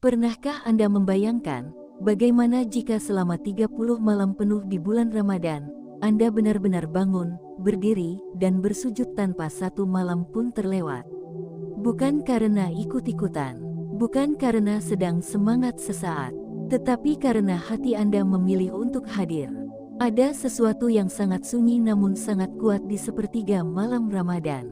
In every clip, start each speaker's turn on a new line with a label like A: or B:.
A: Pernahkah Anda membayangkan, bagaimana jika selama 30 malam penuh di bulan Ramadan, Anda benar-benar bangun, berdiri, dan bersujud tanpa satu malam pun terlewat? Bukan karena ikut-ikutan, bukan karena sedang semangat sesaat, tetapi karena hati Anda memilih untuk hadir. Ada sesuatu yang sangat sunyi namun sangat kuat di sepertiga malam Ramadan.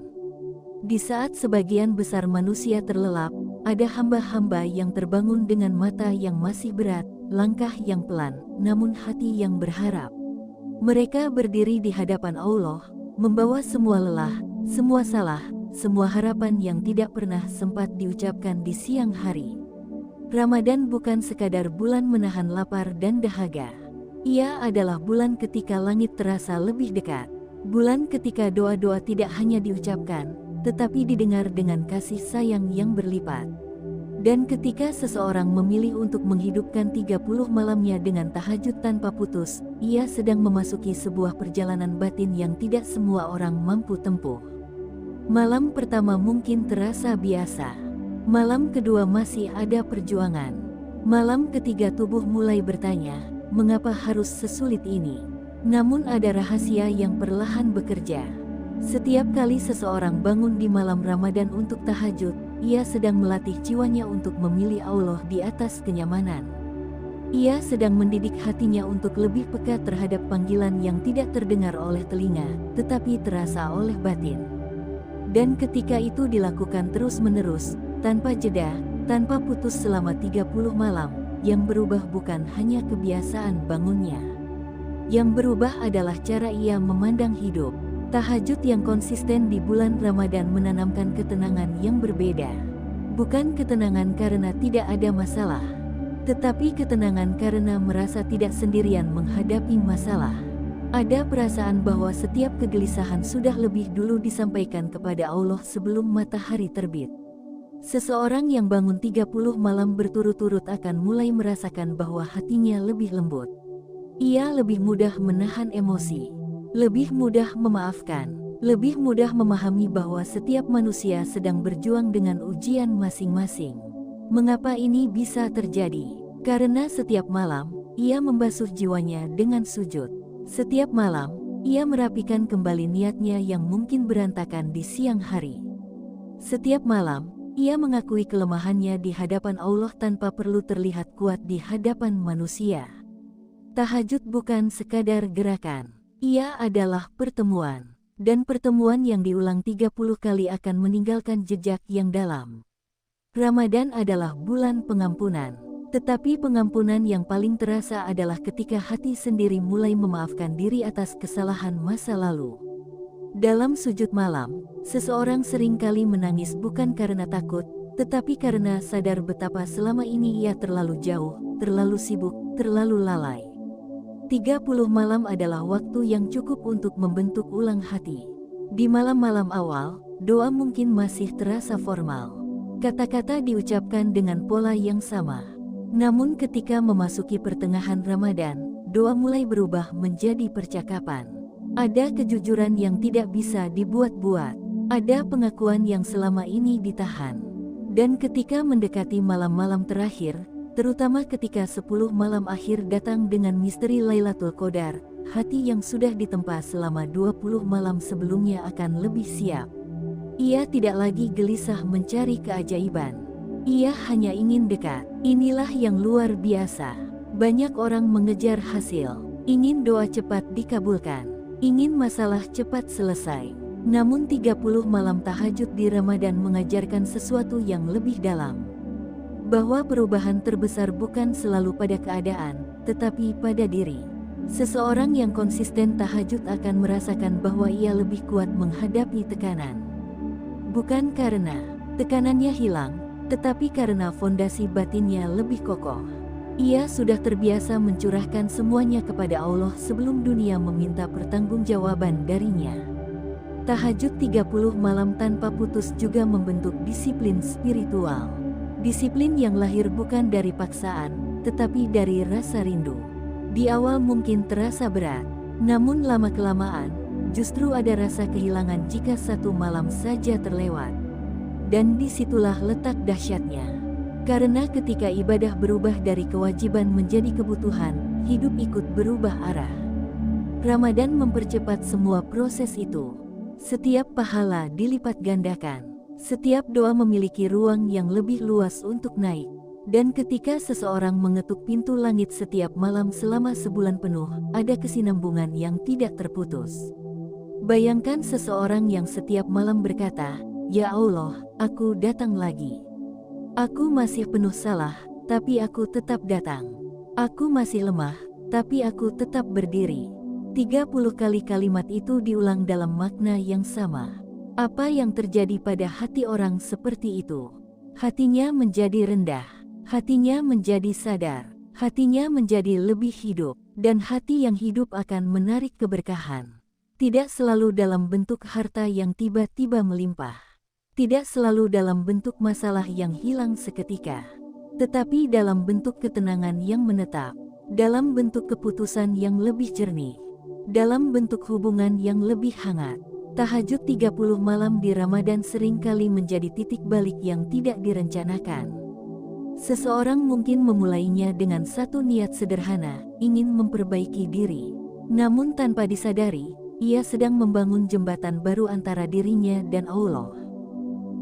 A: Di saat sebagian besar manusia terlelap, ada hamba-hamba yang terbangun dengan mata yang masih berat, langkah yang pelan, namun hati yang berharap. Mereka berdiri di hadapan Allah, membawa semua lelah, semua salah, semua harapan yang tidak pernah sempat diucapkan di siang hari. Ramadan bukan sekadar bulan menahan lapar dan dahaga. Ia adalah bulan ketika langit terasa lebih dekat. Bulan ketika doa-doa tidak hanya diucapkan, tetapi didengar dengan kasih sayang yang berlipat. Dan ketika seseorang memilih untuk menghidupkan 30 malamnya dengan tahajud tanpa putus, ia sedang memasuki sebuah perjalanan batin yang tidak semua orang mampu tempuh. Malam pertama mungkin terasa biasa. Malam kedua masih ada perjuangan. Malam ketiga tubuh mulai bertanya, mengapa harus sesulit ini? Namun ada rahasia yang perlahan bekerja. Setiap kali seseorang bangun di malam Ramadan untuk tahajud, ia sedang melatih jiwanya untuk memilih Allah di atas kenyamanan. Ia sedang mendidik hatinya untuk lebih peka terhadap panggilan yang tidak terdengar oleh telinga, tetapi terasa oleh batin. Dan ketika itu dilakukan terus-menerus, tanpa jeda, tanpa putus selama 30 malam, yang berubah bukan hanya kebiasaan bangunnya. Yang berubah adalah cara ia memandang hidup. Tahajud yang konsisten di bulan Ramadan menanamkan ketenangan yang berbeda. Bukan ketenangan karena tidak ada masalah, tetapi ketenangan karena merasa tidak sendirian menghadapi masalah. Ada perasaan bahwa setiap kegelisahan sudah lebih dulu disampaikan kepada Allah sebelum matahari terbit. Seseorang yang bangun 30 malam berturut-turut akan mulai merasakan bahwa hatinya lebih lembut. Ia lebih mudah menahan emosi, lebih mudah memaafkan, lebih mudah memahami bahwa setiap manusia sedang berjuang dengan ujian masing-masing. Mengapa ini bisa terjadi? Karena setiap malam, ia membasuh jiwanya dengan sujud. Setiap malam, ia merapikan kembali niatnya yang mungkin berantakan di siang hari. Setiap malam, ia mengakui kelemahannya di hadapan Allah tanpa perlu terlihat kuat di hadapan manusia. Tahajud bukan sekadar gerakan. Ia adalah pertemuan, dan pertemuan yang diulang 30 kali akan meninggalkan jejak yang dalam. Ramadan adalah bulan pengampunan, tetapi pengampunan yang paling terasa adalah ketika hati sendiri mulai memaafkan diri atas kesalahan masa lalu. Dalam sujud malam, seseorang seringkali menangis bukan karena takut, tetapi karena sadar betapa selama ini ia terlalu jauh, terlalu sibuk, terlalu lalai. 30 malam adalah waktu yang cukup untuk membentuk ulang hati. Di malam-malam awal, doa mungkin masih terasa formal. Kata-kata diucapkan dengan pola yang sama. Namun ketika memasuki pertengahan Ramadan, doa mulai berubah menjadi percakapan. Ada kejujuran yang tidak bisa dibuat-buat. Ada pengakuan yang selama ini ditahan. Dan ketika mendekati malam-malam terakhir, terutama ketika 10 malam akhir datang dengan misteri Lailatul Qadar, hati yang sudah ditempa selama 20 malam sebelumnya akan lebih siap. Ia tidak lagi gelisah mencari keajaiban. Ia hanya ingin dekat. Inilah yang luar biasa. Banyak orang mengejar hasil, ingin doa cepat dikabulkan, ingin masalah cepat selesai. Namun 30 malam tahajud di Ramadan mengajarkan sesuatu yang lebih dalam. Bahwa perubahan terbesar bukan selalu pada keadaan, tetapi pada diri. Seseorang yang konsisten tahajud akan merasakan bahwa ia lebih kuat menghadapi tekanan. Bukan karena tekanannya hilang, tetapi karena fondasi batinnya lebih kokoh. Ia sudah terbiasa mencurahkan semuanya kepada Allah sebelum dunia meminta pertanggungjawaban darinya. Tahajud 30 malam tanpa putus juga membentuk disiplin spiritual. Disiplin yang lahir bukan dari paksaan, tetapi dari rasa rindu. Di awal mungkin terasa berat, namun lama-kelamaan, justru ada rasa kehilangan jika satu malam saja terlewat. Dan disitulah letak dahsyatnya. Karena ketika ibadah berubah dari kewajiban menjadi kebutuhan, hidup ikut berubah arah. Ramadan mempercepat semua proses itu. Setiap pahala dilipat gandakan. Setiap doa memiliki ruang yang lebih luas untuk naik. Dan ketika seseorang mengetuk pintu langit setiap malam selama sebulan penuh, ada kesinambungan yang tidak terputus. Bayangkan seseorang yang setiap malam berkata, "Ya Allah, aku datang lagi. Aku masih penuh salah, tapi aku tetap datang. Aku masih lemah, tapi aku tetap berdiri." 30 kali kalimat itu diulang dalam makna yang sama. Apa yang terjadi pada hati orang seperti itu? Hatinya menjadi rendah, hatinya menjadi sadar, hatinya menjadi lebih hidup, dan hati yang hidup akan menarik keberkahan. Tidak selalu dalam bentuk harta yang tiba-tiba melimpah. Tidak selalu dalam bentuk masalah yang hilang seketika. Tetapi dalam bentuk ketenangan yang menetap. Dalam bentuk keputusan yang lebih jernih. Dalam bentuk hubungan yang lebih hangat. Tahajud 30 malam di Ramadan seringkali menjadi titik balik yang tidak direncanakan. Seseorang mungkin memulainya dengan satu niat sederhana, ingin memperbaiki diri. Namun tanpa disadari, ia sedang membangun jembatan baru antara dirinya dan Allah.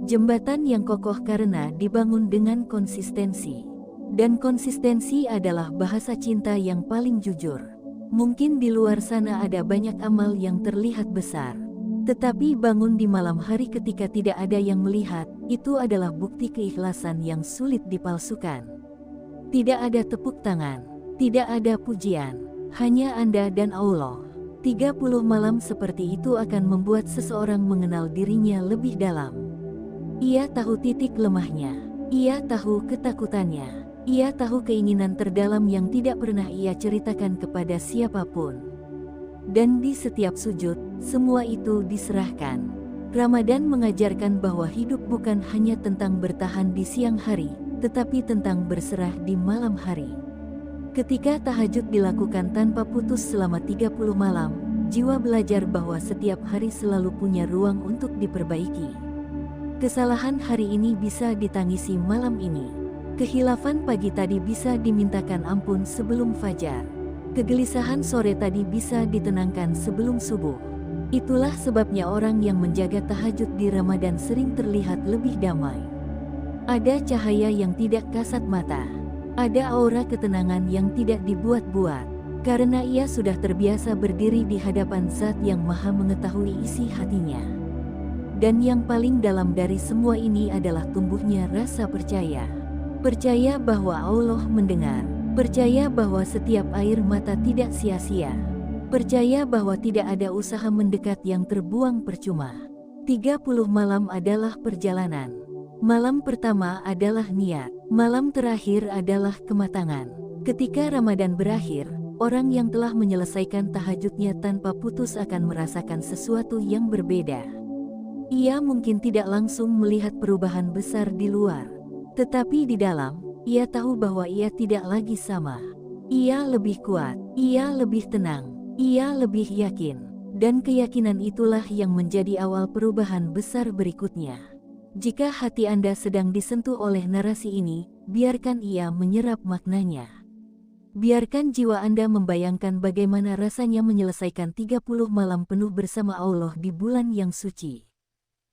A: Jembatan yang kokoh karena dibangun dengan konsistensi. Dan konsistensi adalah bahasa cinta yang paling jujur. Mungkin di luar sana ada banyak amal yang terlihat besar. Tetapi bangun di malam hari ketika tidak ada yang melihat, itu adalah bukti keikhlasan yang sulit dipalsukan. Tidak ada tepuk tangan, tidak ada pujian, hanya Anda dan Allah. 30 malam seperti itu akan membuat seseorang mengenal dirinya lebih dalam. Ia tahu titik lemahnya, ia tahu ketakutannya. Ia tahu keinginan terdalam yang tidak pernah ia ceritakan kepada siapapun. Dan di setiap sujud, semua itu diserahkan. Ramadan mengajarkan bahwa hidup bukan hanya tentang bertahan di siang hari, tetapi tentang berserah di malam hari. Ketika tahajud dilakukan tanpa putus selama 30 malam, jiwa belajar bahwa setiap hari selalu punya ruang untuk diperbaiki. Kesalahan hari ini bisa ditangisi malam ini. Kehilafan pagi tadi bisa dimintakan ampun sebelum fajar. Kegelisahan sore tadi bisa ditenangkan sebelum subuh. Itulah sebabnya orang yang menjaga tahajud di Ramadan sering terlihat lebih damai. Ada cahaya yang tidak kasat mata. Ada aura ketenangan yang tidak dibuat-buat. Karena ia sudah terbiasa berdiri di hadapan Zat yang Maha mengetahui isi hatinya. Dan yang paling dalam dari semua ini adalah tumbuhnya rasa percaya. Percaya bahwa Allah mendengar, percaya bahwa setiap air mata tidak sia-sia, percaya bahwa tidak ada usaha mendekat yang terbuang percuma. 30 malam adalah perjalanan. Malam pertama adalah niat, malam terakhir adalah kematangan. Ketika Ramadan berakhir, orang yang telah menyelesaikan tahajudnya tanpa putus akan merasakan sesuatu yang berbeda. Ia mungkin tidak langsung melihat perubahan besar di luar. Tetapi di dalam, ia tahu bahwa ia tidak lagi sama. Ia lebih kuat, ia lebih tenang, ia lebih yakin. Dan keyakinan itulah yang menjadi awal perubahan besar berikutnya. Jika hati Anda sedang disentuh oleh narasi ini, biarkan ia menyerap maknanya. Biarkan jiwa Anda membayangkan bagaimana rasanya menyelesaikan 30 malam penuh bersama Allah di bulan yang suci.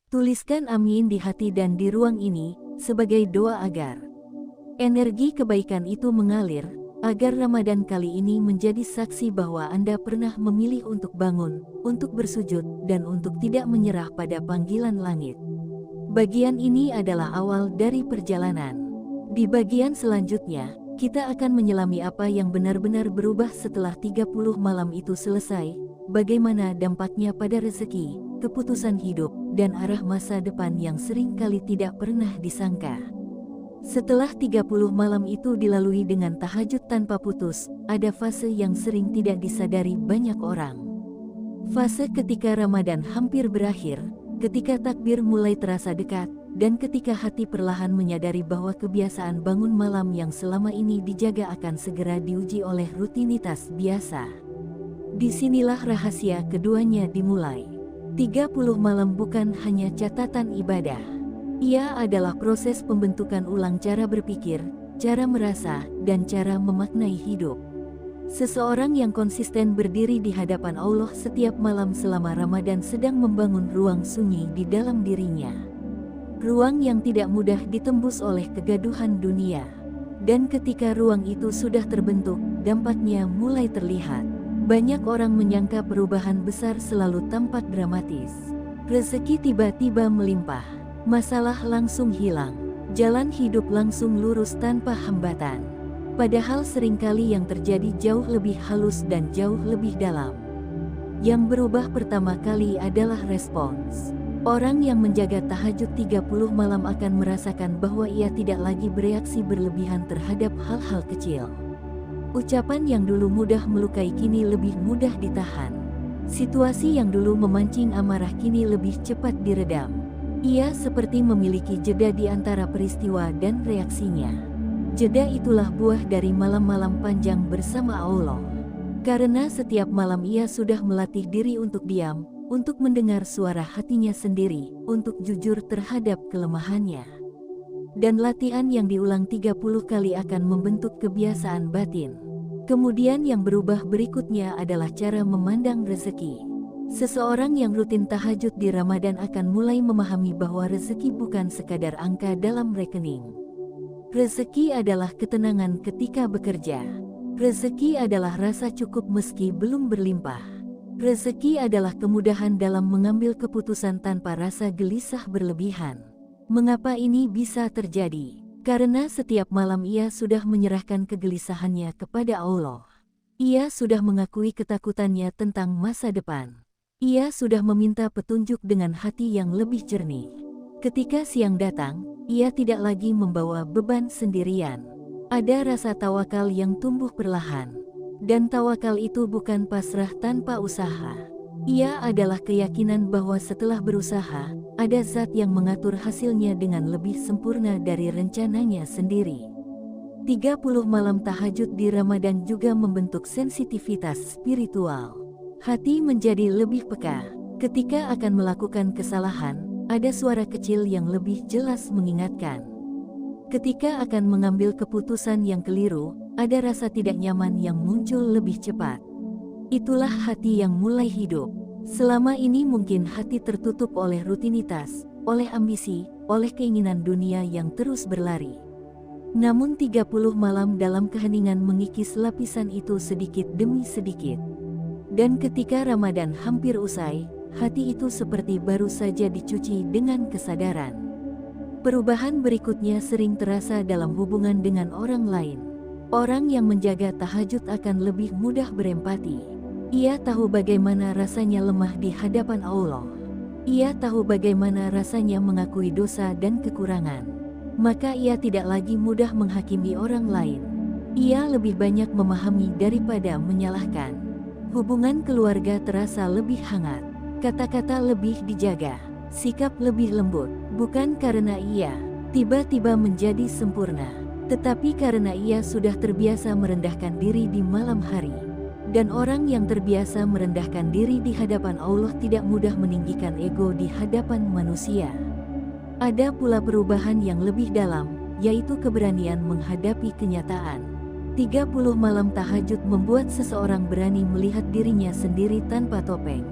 A: Tuliskan amin di hati dan di ruang ini, sebagai doa agar energi kebaikan itu mengalir, agar Ramadan kali ini menjadi saksi bahwa Anda pernah memilih untuk bangun, untuk bersujud, dan untuk tidak menyerah pada panggilan langit. Bagian ini adalah awal dari perjalanan. Di bagian selanjutnya, kita akan menyelami apa yang benar-benar berubah setelah 30 malam itu selesai, bagaimana dampaknya pada rezeki, keputusan hidup, dan arah masa depan yang sering kali tidak pernah disangka. Setelah 30 malam itu dilalui dengan tahajud tanpa putus, ada fase yang sering tidak disadari banyak orang. Fase ketika Ramadan hampir berakhir, ketika takbir mulai terasa dekat, dan ketika hati perlahan menyadari bahwa kebiasaan bangun malam yang selama ini dijaga akan segera diuji oleh rutinitas biasa. Disinilah rahasia keduanya dimulai. 30 malam bukan hanya catatan ibadah. Ia adalah proses pembentukan ulang cara berpikir, cara merasa, dan cara memaknai hidup. Seseorang yang konsisten berdiri di hadapan Allah setiap malam selama Ramadan sedang membangun ruang sunyi di dalam dirinya. Ruang yang tidak mudah ditembus oleh kegaduhan dunia. Dan ketika ruang itu sudah terbentuk, dampaknya mulai terlihat. Banyak orang menyangka perubahan besar selalu tampak dramatis. Rezeki tiba-tiba melimpah. Masalah langsung hilang. Jalan hidup langsung lurus tanpa hambatan. Padahal seringkali yang terjadi jauh lebih halus dan jauh lebih dalam. Yang berubah pertama kali adalah respons. Orang yang menjaga tahajud 30 malam akan merasakan bahwa ia tidak lagi bereaksi berlebihan terhadap hal-hal kecil. Ucapan yang dulu mudah melukai kini lebih mudah ditahan. Situasi yang dulu memancing amarah kini lebih cepat diredam. Ia seperti memiliki jeda di antara peristiwa dan reaksinya. Jeda itulah buah dari malam-malam panjang bersama Allah. Karena setiap malam ia sudah melatih diri untuk diam, untuk mendengar suara hatinya sendiri, untuk jujur terhadap kelemahannya. Dan latihan yang diulang 30 kali akan membentuk kebiasaan batin. Kemudian yang berubah berikutnya adalah cara memandang rezeki. Seseorang yang rutin tahajud di Ramadan akan mulai memahami bahwa rezeki bukan sekadar angka dalam rekening. Rezeki adalah ketenangan ketika bekerja. Rezeki adalah rasa cukup meski belum berlimpah. Rezeki adalah kemudahan dalam mengambil keputusan tanpa rasa gelisah berlebihan. Mengapa ini bisa terjadi? Karena setiap malam ia sudah menyerahkan kegelisahannya kepada Allah. Ia sudah mengakui ketakutannya tentang masa depan. Ia sudah meminta petunjuk dengan hati yang lebih jernih. Ketika siang datang, ia tidak lagi membawa beban sendirian. Ada rasa tawakal yang tumbuh perlahan. Dan tawakal itu bukan pasrah tanpa usaha. Ia adalah keyakinan bahwa setelah berusaha, ada zat yang mengatur hasilnya dengan lebih sempurna dari rencananya sendiri. 30 malam tahajud di Ramadan juga membentuk sensitivitas spiritual. Hati menjadi lebih peka. Ketika akan melakukan kesalahan, ada suara kecil yang lebih jelas mengingatkan. Ketika akan mengambil keputusan yang keliru, ada rasa tidak nyaman yang muncul lebih cepat. Itulah hati yang mulai hidup. Selama ini mungkin hati tertutup oleh rutinitas, oleh ambisi, oleh keinginan dunia yang terus berlari. Namun 30 malam dalam keheningan mengikis lapisan itu sedikit demi sedikit. Dan ketika Ramadan hampir usai, hati itu seperti baru saja dicuci dengan kesadaran. Perubahan berikutnya sering terasa dalam hubungan dengan orang lain. Orang yang menjaga tahajud akan lebih mudah berempati. Ia tahu bagaimana rasanya lemah di hadapan Allah. Ia tahu bagaimana rasanya mengakui dosa dan kekurangan. Maka ia tidak lagi mudah menghakimi orang lain. Ia lebih banyak memahami daripada menyalahkan. Hubungan keluarga terasa lebih hangat. Kata-kata lebih dijaga. Sikap lebih lembut. Bukan karena ia tiba-tiba menjadi sempurna, tetapi karena ia sudah terbiasa merendahkan diri di malam hari. Dan orang yang terbiasa merendahkan diri di hadapan Allah tidak mudah meninggikan ego di hadapan manusia. Ada pula perubahan yang lebih dalam, yaitu keberanian menghadapi kenyataan. 30 malam tahajud membuat seseorang berani melihat dirinya sendiri tanpa topeng.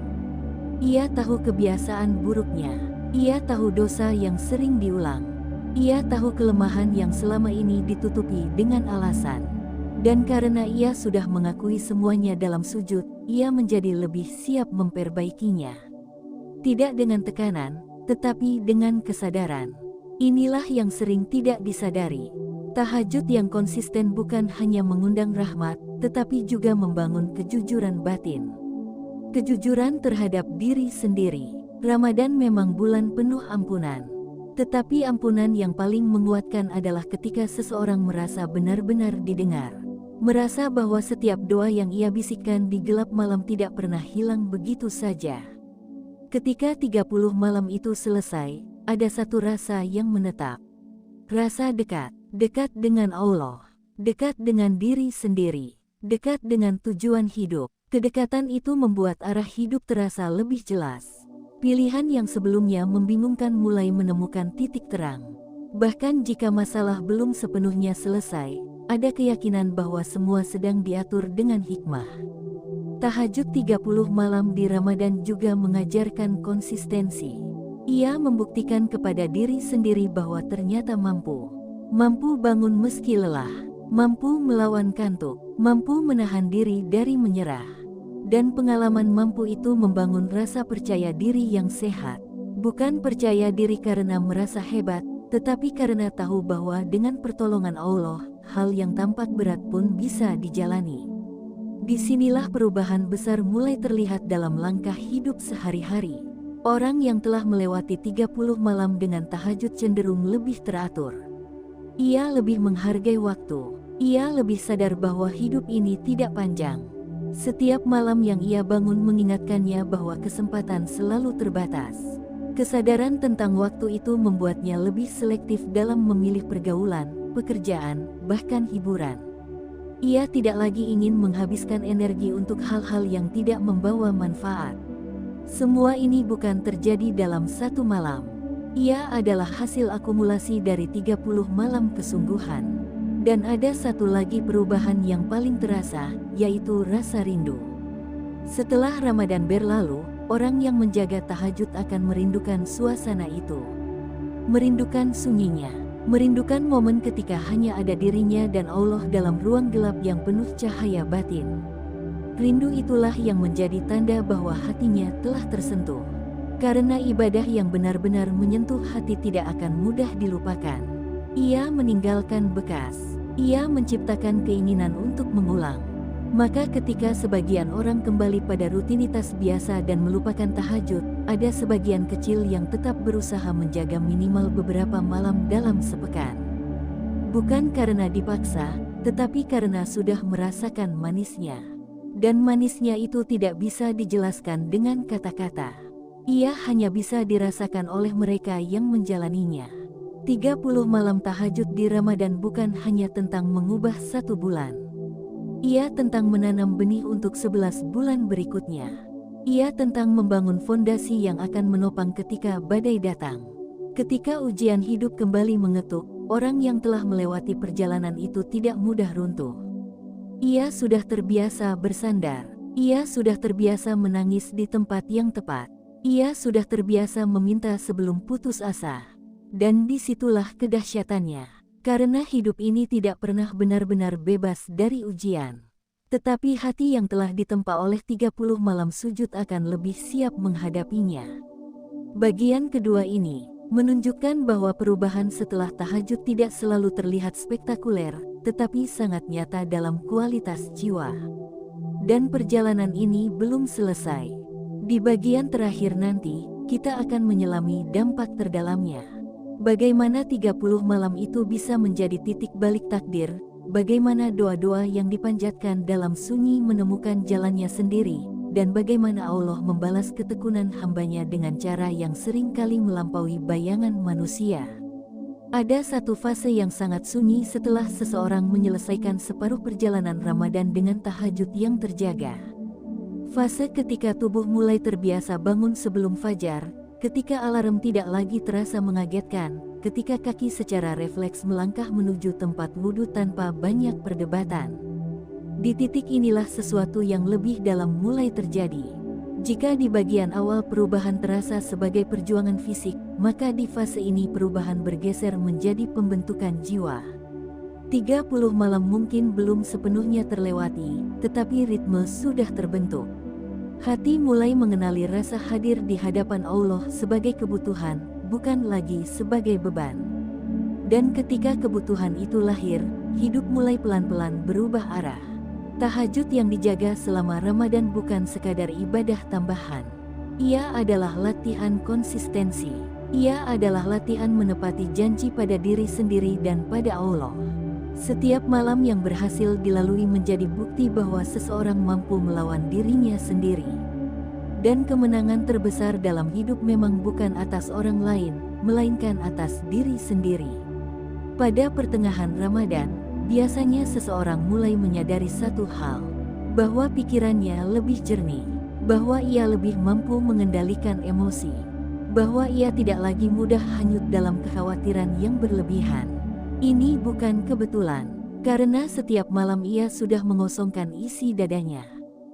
A: Ia tahu kebiasaan buruknya. Ia tahu dosa yang sering diulang. Ia tahu kelemahan yang selama ini ditutupi dengan alasan. Dan karena ia sudah mengakui semuanya dalam sujud, ia menjadi lebih siap memperbaikinya. Tidak dengan tekanan, tetapi dengan kesadaran. Inilah yang sering tidak disadari. Tahajud yang konsisten bukan hanya mengundang rahmat, tetapi juga membangun kejujuran batin. Kejujuran terhadap diri sendiri. Ramadan memang bulan penuh ampunan. Tetapi ampunan yang paling menguatkan adalah ketika seseorang merasa benar-benar didengar. Merasa bahwa setiap doa yang ia bisikkan di gelap malam tidak pernah hilang begitu saja. Ketika 30 malam itu selesai, ada satu rasa yang menetap. Rasa dekat. Dekat dengan Allah, dekat dengan diri sendiri, dekat dengan tujuan hidup. Kedekatan itu membuat arah hidup terasa lebih jelas. Pilihan yang sebelumnya membingungkan mulai menemukan titik terang. Bahkan jika masalah belum sepenuhnya selesai, ada keyakinan bahwa semua sedang diatur dengan hikmah. Tahajud 30 malam di Ramadan juga mengajarkan konsistensi. Ia membuktikan kepada diri sendiri bahwa ternyata mampu bangun meski lelah, mampu melawan kantuk, mampu menahan diri dari menyerah. Dan pengalaman mampu itu membangun rasa percaya diri yang sehat. Bukan percaya diri karena merasa hebat, tetapi karena tahu bahwa dengan pertolongan Allah, hal yang tampak berat pun bisa dijalani. Disinilah perubahan besar mulai terlihat dalam langkah hidup sehari-hari. Orang yang telah melewati 30 malam dengan tahajud cenderung lebih teratur. Ia lebih menghargai waktu. Ia lebih sadar bahwa hidup ini tidak panjang. Setiap malam yang ia bangun mengingatkannya bahwa kesempatan selalu terbatas. Kesadaran tentang waktu itu membuatnya lebih selektif dalam memilih pergaulan, pekerjaan, bahkan hiburan. Ia tidak lagi ingin menghabiskan energi untuk hal-hal yang tidak membawa manfaat. Semua ini bukan terjadi dalam satu malam. Ia adalah hasil akumulasi dari 30 malam kesungguhan. Dan ada satu lagi perubahan yang paling terasa, yaitu rasa rindu. Setelah Ramadan berlalu, orang yang menjaga tahajud akan merindukan suasana itu. Merindukan sunyinya, merindukan momen ketika hanya ada dirinya dan Allah dalam ruang gelap yang penuh cahaya batin. Rindu itulah yang menjadi tanda bahwa hatinya telah tersentuh. Karena ibadah yang benar-benar menyentuh hati tidak akan mudah dilupakan. Ia meninggalkan bekas. Ia menciptakan keinginan untuk mengulang. Maka ketika sebagian orang kembali pada rutinitas biasa dan melupakan tahajud, ada sebagian kecil yang tetap berusaha menjaga minimal beberapa malam dalam sepekan. Bukan karena dipaksa, tetapi karena sudah merasakan manisnya. Dan manisnya itu tidak bisa dijelaskan dengan kata-kata. Ia hanya bisa dirasakan oleh mereka yang menjalaninya. 30 malam tahajud di Ramadan bukan hanya tentang mengubah satu bulan. Ia tentang menanam benih untuk 11 bulan berikutnya. Ia tentang membangun fondasi yang akan menopang ketika badai datang. Ketika ujian hidup kembali mengetuk, orang yang telah melewati perjalanan itu tidak mudah runtuh. Ia sudah terbiasa bersandar. Ia sudah terbiasa menangis di tempat yang tepat. Ia sudah terbiasa meminta sebelum putus asa. Dan disitulah kedahsyatannya, karena hidup ini tidak pernah benar-benar bebas dari ujian. Tetapi hati yang telah ditempa oleh 30 malam sujud akan lebih siap menghadapinya. Bagian kedua ini menunjukkan bahwa perubahan setelah tahajud tidak selalu terlihat spektakuler, tetapi sangat nyata dalam kualitas jiwa. Dan perjalanan ini belum selesai. Di bagian terakhir nanti, kita akan menyelami dampak terdalamnya. Bagaimana 30 malam itu bisa menjadi titik balik takdir, bagaimana doa-doa yang dipanjatkan dalam sunyi menemukan jalannya sendiri, dan bagaimana Allah membalas ketekunan hambanya dengan cara yang sering kali melampaui bayangan manusia. Ada satu fase yang sangat sunyi setelah seseorang menyelesaikan separuh perjalanan Ramadan dengan tahajud yang terjaga. Fase ketika tubuh mulai terbiasa bangun sebelum fajar, ketika alarm tidak lagi terasa mengagetkan, ketika kaki secara refleks melangkah menuju tempat wudhu tanpa banyak perdebatan. Di titik inilah sesuatu yang lebih dalam mulai terjadi. Jika di bagian awal perubahan terasa sebagai perjuangan fisik, maka di fase ini perubahan bergeser menjadi pembentukan jiwa. 30 malam mungkin belum sepenuhnya terlewati, tetapi ritme sudah terbentuk. Hati mulai mengenali rasa hadir di hadapan Allah sebagai kebutuhan, bukan lagi sebagai beban. Dan ketika kebutuhan itu lahir, hidup mulai pelan-pelan berubah arah. Tahajud yang dijaga selama Ramadan bukan sekadar ibadah tambahan. Ia adalah latihan konsistensi. Ia adalah latihan menepati janji pada diri sendiri dan pada Allah. Setiap malam yang berhasil dilalui menjadi bukti bahwa seseorang mampu melawan dirinya sendiri. Dan kemenangan terbesar dalam hidup memang bukan atas orang lain, melainkan atas diri sendiri. Pada pertengahan Ramadan, biasanya seseorang mulai menyadari satu hal, bahwa pikirannya lebih jernih, bahwa ia lebih mampu mengendalikan emosi, bahwa ia tidak lagi mudah hanyut dalam kekhawatiran yang berlebihan. Ini bukan kebetulan, karena setiap malam ia sudah mengosongkan isi dadanya.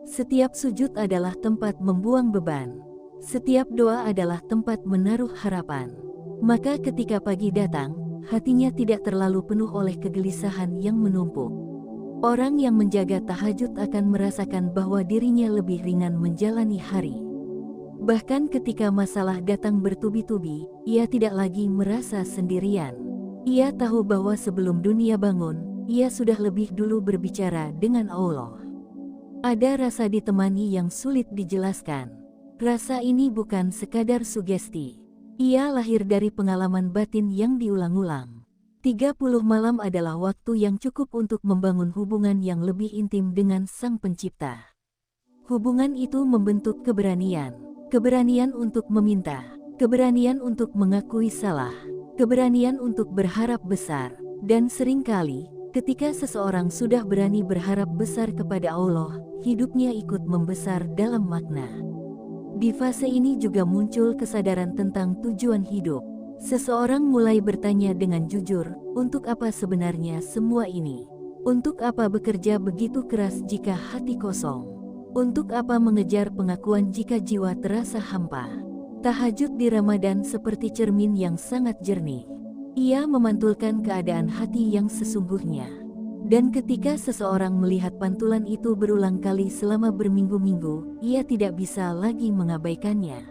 A: Setiap sujud adalah tempat membuang beban. Setiap doa adalah tempat menaruh harapan. Maka ketika pagi datang, hatinya tidak terlalu penuh oleh kegelisahan yang menumpuk. Orang yang menjaga tahajud akan merasakan bahwa dirinya lebih ringan menjalani hari. Bahkan ketika masalah datang bertubi-tubi, ia tidak lagi merasa sendirian. Ia tahu bahwa sebelum dunia bangun, ia sudah lebih dulu berbicara dengan Allah. Ada rasa ditemani yang sulit dijelaskan. Rasa ini bukan sekadar sugesti. Ia lahir dari pengalaman batin yang diulang-ulang. 30 malam adalah waktu yang cukup untuk membangun hubungan yang lebih intim dengan Sang Pencipta. Hubungan itu membentuk keberanian. Keberanian untuk meminta. Keberanian untuk mengakui salah. Keberanian untuk berharap besar. Dan seringkali, ketika seseorang sudah berani berharap besar kepada Allah, hidupnya ikut membesar dalam makna. Di fase ini juga muncul kesadaran tentang tujuan hidup. Seseorang mulai bertanya dengan jujur, untuk apa sebenarnya semua ini? Untuk apa bekerja begitu keras jika hati kosong? Untuk apa mengejar pengakuan jika jiwa terasa hampa? Tahajud di Ramadan seperti cermin yang sangat jernih. Ia memantulkan keadaan hati yang sesungguhnya. Dan ketika seseorang melihat pantulan itu berulang kali selama berminggu-minggu, ia tidak bisa lagi mengabaikannya.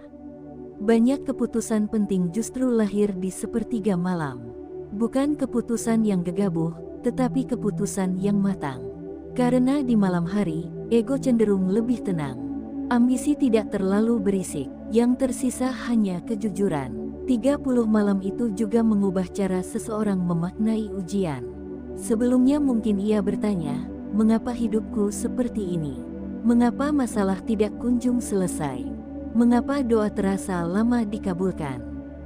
A: Banyak keputusan penting justru lahir di sepertiga malam. Bukan keputusan yang gegabah, tetapi keputusan yang matang. Karena di malam hari, ego cenderung lebih tenang. Ambisi tidak terlalu berisik, yang tersisa hanya kejujuran. 30 malam itu juga mengubah cara seseorang memaknai ujian. Sebelumnya mungkin ia bertanya, mengapa hidupku seperti ini? Mengapa masalah tidak kunjung selesai? Mengapa doa terasa lama dikabulkan?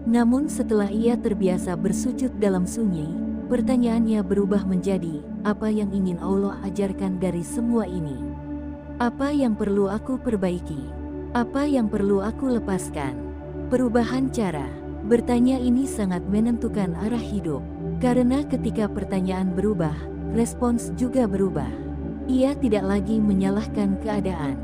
A: Namun setelah ia terbiasa bersujud dalam sunyi, pertanyaannya berubah menjadi, apa yang ingin Allah ajarkan dari semua ini? Apa yang perlu aku perbaiki? Apa yang perlu aku lepaskan? Perubahan cara bertanya ini sangat menentukan arah hidup. Karena ketika pertanyaan berubah, respons juga berubah. Ia tidak lagi menyalahkan keadaan.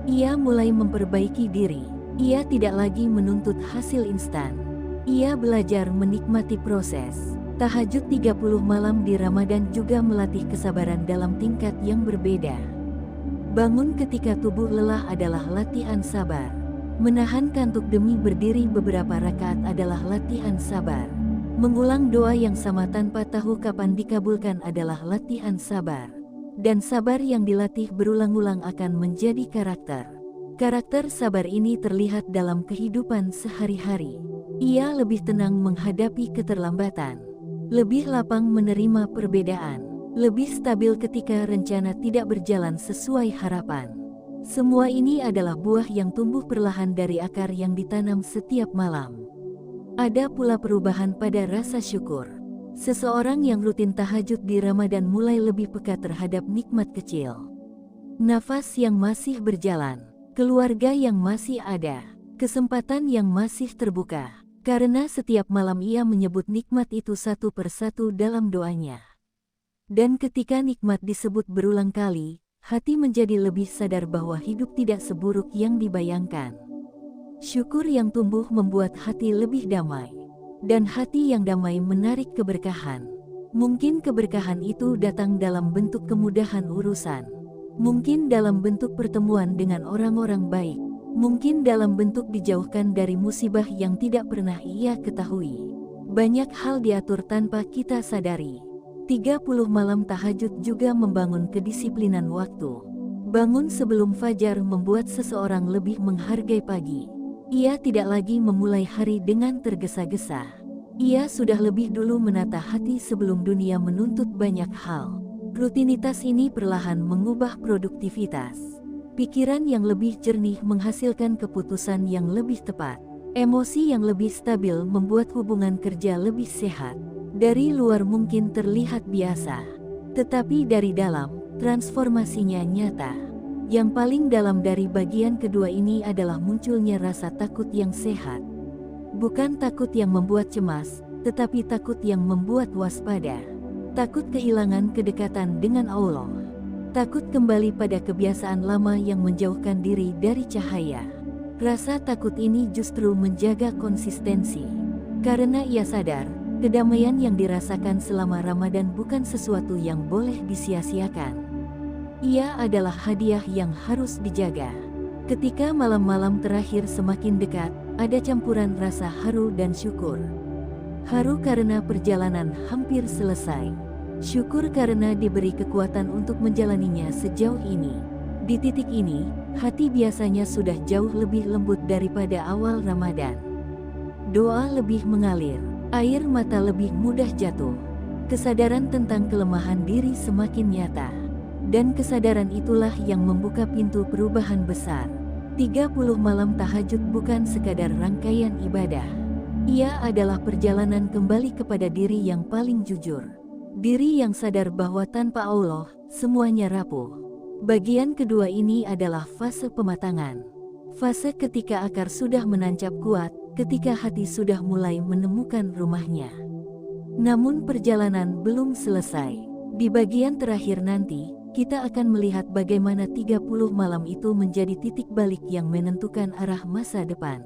A: Ia mulai memperbaiki diri. Ia tidak lagi menuntut hasil instan. Ia belajar menikmati proses. Tahajud 30 malam di Ramadan juga melatih kesabaran dalam tingkat yang berbeda. Bangun ketika tubuh lelah adalah latihan sabar. Menahan kantuk demi berdiri beberapa rakaat adalah latihan sabar. Mengulang doa yang sama tanpa tahu kapan dikabulkan adalah latihan sabar. Dan sabar yang dilatih berulang-ulang akan menjadi karakter. Karakter sabar ini terlihat dalam kehidupan sehari-hari. Ia lebih tenang menghadapi keterlambatan. Lebih lapang menerima perbedaan. Lebih stabil ketika rencana tidak berjalan sesuai harapan. Semua ini adalah buah yang tumbuh perlahan dari akar yang ditanam setiap malam. Ada pula perubahan pada rasa syukur. Seseorang yang rutin tahajud di Ramadan mulai lebih peka terhadap nikmat kecil. Nafas yang masih berjalan, keluarga yang masih ada, kesempatan yang masih terbuka. Karena setiap malam ia menyebut nikmat itu satu persatu dalam doanya. Dan ketika nikmat disebut berulang kali, hati menjadi lebih sadar bahwa hidup tidak seburuk yang dibayangkan. Syukur yang tumbuh membuat hati lebih damai. Dan hati yang damai menarik keberkahan. Mungkin keberkahan itu datang dalam bentuk kemudahan urusan. Mungkin dalam bentuk pertemuan dengan orang-orang baik. Mungkin dalam bentuk dijauhkan dari musibah yang tidak pernah ia ketahui. Banyak hal diatur tanpa kita sadari. 30 malam tahajud juga membangun kedisiplinan waktu. Bangun sebelum fajar membuat seseorang lebih menghargai pagi. Ia tidak lagi memulai hari dengan tergesa-gesa. Ia sudah lebih dulu menata hati sebelum dunia menuntut banyak hal. Rutinitas ini perlahan mengubah produktivitas. Pikiran yang lebih jernih menghasilkan keputusan yang lebih tepat. Emosi yang lebih stabil membuat hubungan kerja lebih sehat. Dari luar mungkin terlihat biasa, tetapi dari dalam, transformasinya nyata. Yang paling dalam dari bagian kedua ini adalah munculnya rasa takut yang sehat. Bukan takut yang membuat cemas, tetapi takut yang membuat waspada. Takut kehilangan kedekatan dengan Allah. Takut kembali pada kebiasaan lama yang menjauhkan diri dari cahaya. Rasa takut ini justru menjaga konsistensi. Karena ia sadar, kedamaian yang dirasakan selama Ramadan bukan sesuatu yang boleh disia-siakan. Ia adalah hadiah yang harus dijaga. Ketika malam-malam terakhir semakin dekat, ada campuran rasa haru dan syukur. Haru karena perjalanan hampir selesai. Syukur karena diberi kekuatan untuk menjalaninya sejauh ini. Di titik ini, hati biasanya sudah jauh lebih lembut daripada awal Ramadan. Doa lebih mengalir, air mata lebih mudah jatuh. Kesadaran tentang kelemahan diri semakin nyata. Dan kesadaran itulah yang membuka pintu perubahan besar. 30 malam tahajud bukan sekadar rangkaian ibadah. Ia adalah perjalanan kembali kepada diri yang paling jujur. Diri yang sadar bahwa tanpa Allah, semuanya rapuh. Bagian kedua ini adalah fase pematangan. Fase ketika akar sudah menancap kuat, ketika hati sudah mulai menemukan rumahnya. Namun perjalanan belum selesai. Di bagian terakhir nanti, kita akan melihat bagaimana 30 malam itu menjadi titik balik yang menentukan arah masa depan.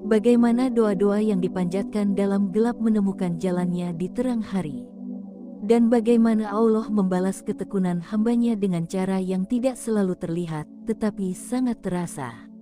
A: Bagaimana doa-doa yang dipanjatkan dalam gelap menemukan jalannya di terang hari. Dan bagaimana Allah membalas ketekunan hambanya dengan cara yang tidak selalu terlihat, tetapi sangat terasa.